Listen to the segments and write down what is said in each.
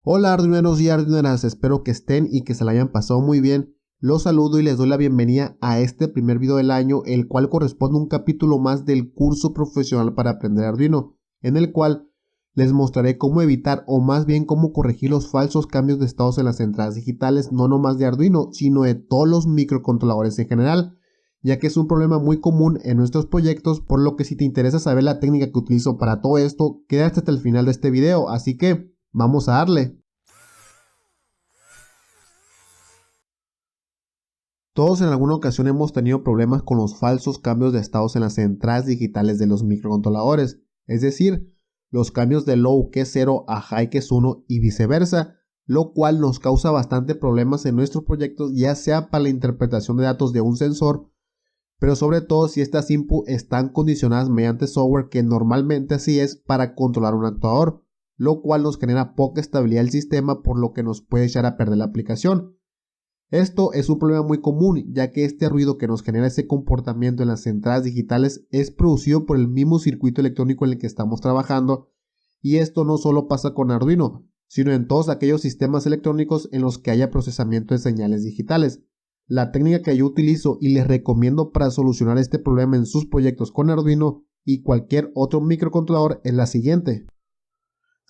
Hola arduineros y arduineras, espero que estén y que se la hayan pasado muy bien. Los saludo y les doy la bienvenida a este primer video del año, el cual corresponde a un capítulo más del curso profesional para aprender Arduino, en el cual les mostraré cómo evitar o más bien cómo corregir los falsos cambios de estados en las entradas digitales, no nomás de Arduino, sino de todos los microcontroladores en general, ya que es un problema muy común en nuestros proyectos, por lo que si te interesa saber la técnica que utilizo para todo esto, quédate hasta el final de este video, así que vamos a darle. Todos en alguna ocasión hemos tenido problemas con los falsos cambios de estados en las entradas digitales de los microcontroladores, es decir, los cambios de low que es 0 a high que es 1 y viceversa, lo cual nos causa bastante problemas en nuestros proyectos, ya sea para la interpretación de datos de un sensor, pero sobre todo si estas inputs están condicionadas mediante software, que normalmente así es para controlar un actuador, lo cual nos genera poca estabilidad del sistema, por lo que nos puede echar a perder la aplicación. Esto es un problema muy común, ya que este ruido que nos genera ese comportamiento en las entradas digitales es producido por el mismo circuito electrónico en el que estamos trabajando, y esto no solo pasa con Arduino, sino en todos aquellos sistemas electrónicos en los que haya procesamiento de señales digitales. La técnica que yo utilizo y les recomiendo para solucionar este problema en sus proyectos con Arduino y cualquier otro microcontrolador es la siguiente.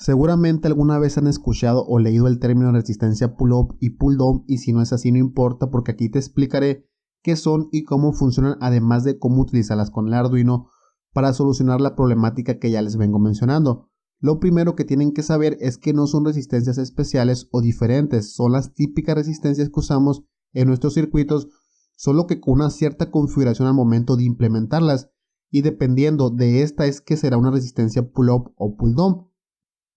Seguramente alguna vez han escuchado o leído el término resistencia pull-up y pull-down, y si no es así no importa, porque aquí te explicaré qué son y cómo funcionan, además de cómo utilizarlas con el Arduino para solucionar la problemática que ya les vengo mencionando. Lo primero que tienen que saber es que no son resistencias especiales o diferentes, son las típicas resistencias que usamos en nuestros circuitos, solo que con una cierta configuración al momento de implementarlas, y dependiendo de esta es que será una resistencia pull-up o pull-down.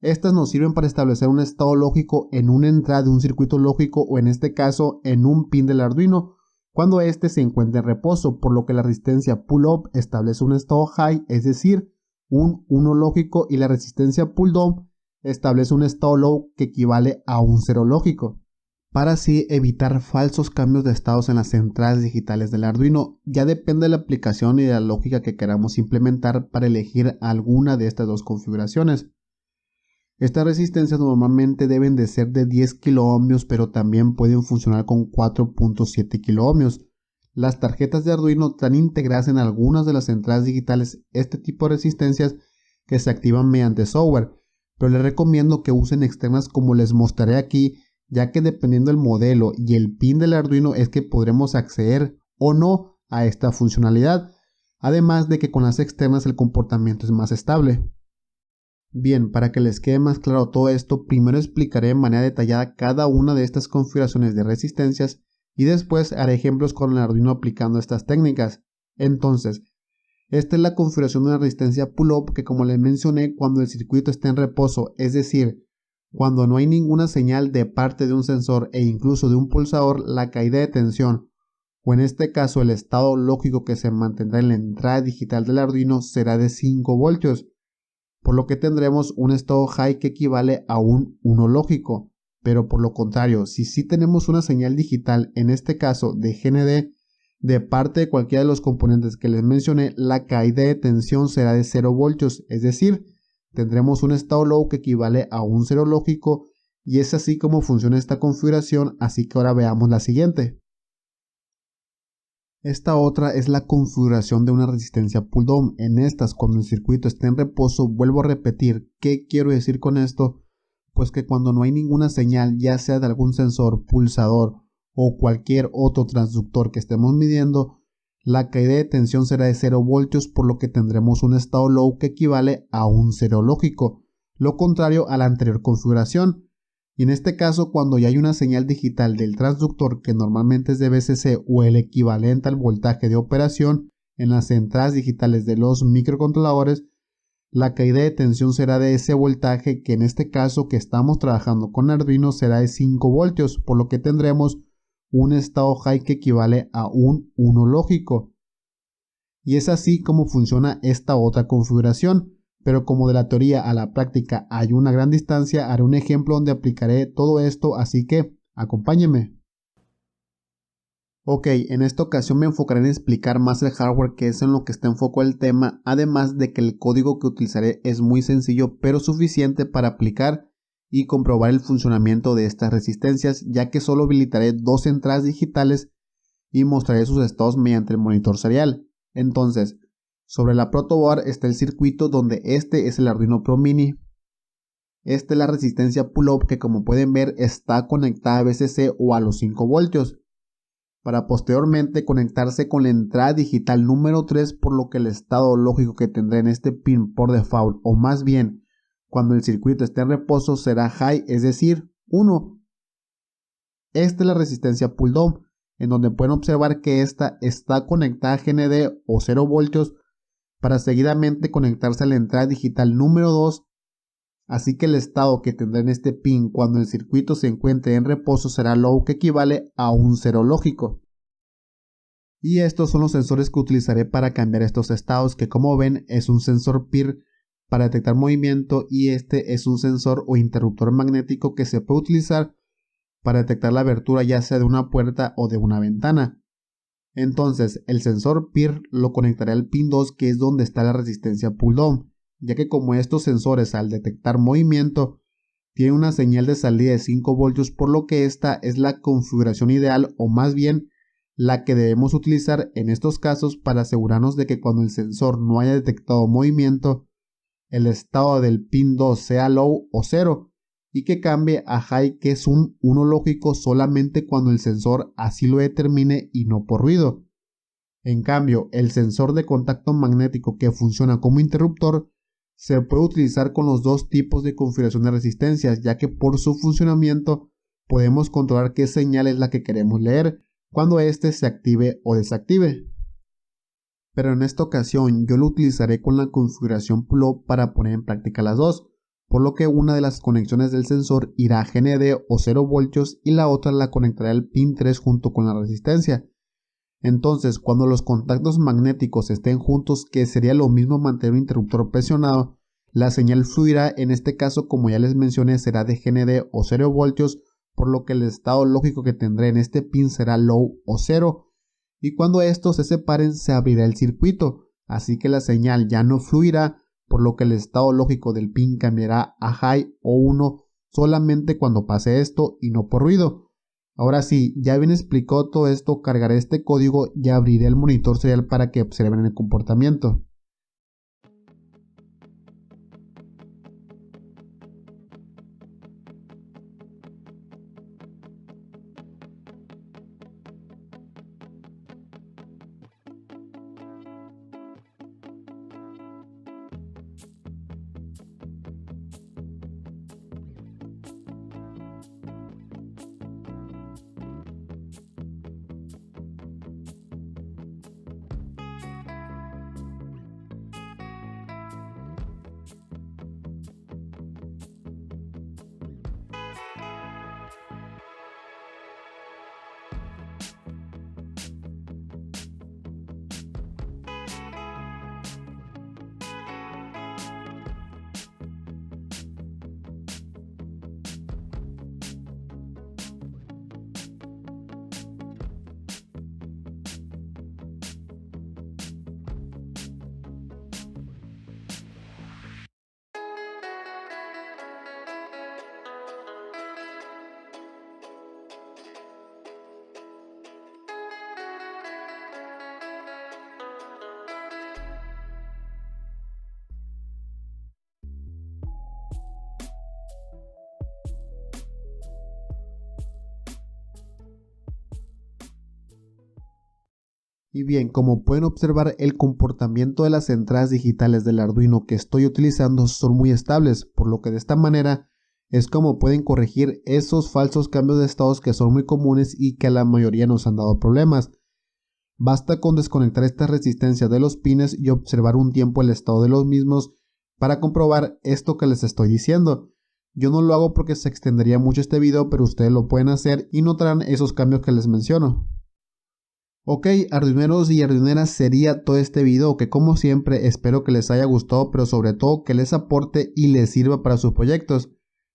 Estas nos sirven para establecer un estado lógico en una entrada de un circuito lógico, o en este caso en un pin del Arduino, cuando éste se encuentra en reposo, por lo que la resistencia pull-up establece un estado high, es decir, un 1 lógico, y la resistencia pull-down establece un estado low que equivale a un 0 lógico, para así evitar falsos cambios de estados en las entradas digitales del Arduino. Ya depende de la aplicación y de la lógica que queramos implementar para elegir alguna de estas dos configuraciones. Estas resistencias normalmente deben de ser de 10 kiloohmios, pero también pueden funcionar con 4.7 kiloohmios. Las tarjetas de Arduino traen integradas en algunas de las entradas digitales este tipo de resistencias que se activan mediante software, pero les recomiendo que usen externas como les mostraré aquí, ya que dependiendo del modelo y el pin del Arduino es que podremos acceder o no a esta funcionalidad, además de que con las externas el comportamiento es más estable. Bien, para que les quede más claro todo esto, primero explicaré de manera detallada cada una de estas configuraciones de resistencias y después haré ejemplos con el Arduino aplicando estas técnicas. Entonces, esta es la configuración de una resistencia pull-up, que como les mencioné, cuando el circuito está en reposo, es decir, cuando no hay ninguna señal de parte de un sensor e incluso de un pulsador, la caída de tensión, o en este caso el estado lógico que se mantendrá en la entrada digital del Arduino, será de 5 voltios. Por lo que tendremos un estado high que equivale a un 1 lógico, pero por lo contrario, si sí tenemos una señal digital, en este caso de GND, de parte de cualquiera de los componentes que les mencioné, la caída de tensión será de 0 voltios, es decir, tendremos un estado low que equivale a un 0 lógico, y es así como funciona esta configuración. Así que ahora veamos la siguiente. Esta otra es la configuración de una resistencia pull-down. En estas, cuando el circuito esté en reposo, vuelvo a repetir, ¿qué quiero decir con esto? Pues que cuando no hay ninguna señal, ya sea de algún sensor, pulsador o cualquier otro transductor que estemos midiendo, la caída de tensión será de 0 voltios, por lo que tendremos un estado low que equivale a un 0 lógico, lo contrario a la anterior configuración. Y en este caso, cuando ya hay una señal digital del transductor, que normalmente es de VCC o el equivalente al voltaje de operación en las entradas digitales de los microcontroladores, la caída de tensión será de ese voltaje, que en este caso que estamos trabajando con Arduino será de 5 voltios, por lo que tendremos un estado high que equivale a un 1 lógico. Y es así como funciona esta otra configuración. Pero como de la teoría a la práctica hay una gran distancia, haré un ejemplo donde aplicaré todo esto, así que acompáñenme. Ok, en esta ocasión me enfocaré en explicar más el hardware, que es en lo que está enfocado el tema, además de que el código que utilizaré es muy sencillo pero suficiente para aplicar y comprobar el funcionamiento de estas resistencias, ya que solo habilitaré 2 entradas digitales y mostraré sus estados mediante el monitor serial. Entonces, sobre la protoboard está el circuito donde este es el Arduino Pro Mini. Esta es la resistencia pull-up que, como pueden ver, está conectada a VCC o a los 5 voltios, para posteriormente conectarse con la entrada digital número 3, por lo que el estado lógico que tendrá en este pin por default, o más bien cuando el circuito esté en reposo, será high, es decir, 1. Esta es la resistencia pull-down, en donde pueden observar que esta está conectada a GND o 0 voltios para seguidamente conectarse a la entrada digital número 2, así que el estado que tendrá en este pin cuando el circuito se encuentre en reposo será low, que equivale a un 0 lógico. Y estos son los sensores que utilizaré para cambiar estos estados, que como ven es un sensor PIR para detectar movimiento, y este es un sensor o interruptor magnético que se puede utilizar para detectar la abertura ya sea de una puerta o de una ventana. Entonces el sensor PIR lo conectaré al pin 2, que es donde está la resistencia pull down, ya que como estos sensores al detectar movimiento tienen una señal de salida de 5 voltios, por lo que esta es la configuración ideal, o más bien la que debemos utilizar en estos casos para asegurarnos de que cuando el sensor no haya detectado movimiento, el estado del pin 2 sea low o 0 y que cambie a high, que es un 1 lógico, solamente cuando el sensor así lo determine y no por ruido. En cambio, el sensor de contacto magnético, que funciona como interruptor, se puede utilizar con los dos tipos de configuración de resistencias, ya que por su funcionamiento podemos controlar qué señal es la que queremos leer cuando éste se active o desactive. Pero en esta ocasión yo lo utilizaré con la configuración pull-up para poner en práctica las dos, por lo que una de las conexiones del sensor irá a GND o 0 voltios y la otra la conectaré al pin 3 junto con la resistencia. Entonces, cuando los contactos magnéticos estén juntos, que sería lo mismo mantener un interruptor presionado, la señal fluirá. En este caso, como ya les mencioné, será de GND o 0 voltios, por lo que el estado lógico que tendré en este pin será low o 0. Y cuando estos se separen, se abrirá el circuito, así que la señal ya no fluirá, por lo que el estado lógico del pin cambiará a high o 1 solamente cuando pase esto y no por ruido. Ahora sí, ya bien explicado todo esto, cargaré este código y abriré el monitor serial para que observen el comportamiento. Y bien, como pueden observar, el comportamiento de las entradas digitales del Arduino que estoy utilizando son muy estables, por lo que de esta manera es como pueden corregir esos falsos cambios de estados que son muy comunes y que a la mayoría nos han dado problemas. Basta con desconectar esta resistencia de los pines y observar un tiempo el estado de los mismos para comprobar esto que les estoy diciendo. Yo no lo hago porque se extendería mucho este video, pero ustedes lo pueden hacer y notarán esos cambios que les menciono. Ok, arduineros y arduineras, sería todo este video, que como siempre espero que les haya gustado, pero sobre todo que les aporte y les sirva para sus proyectos.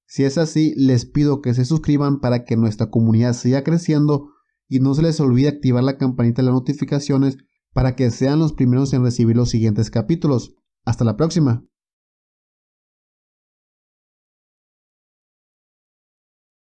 Si es así, les pido que se suscriban para que nuestra comunidad siga creciendo y no se les olvide activar la campanita de las notificaciones para que sean los primeros en recibir los siguientes capítulos. Hasta la próxima.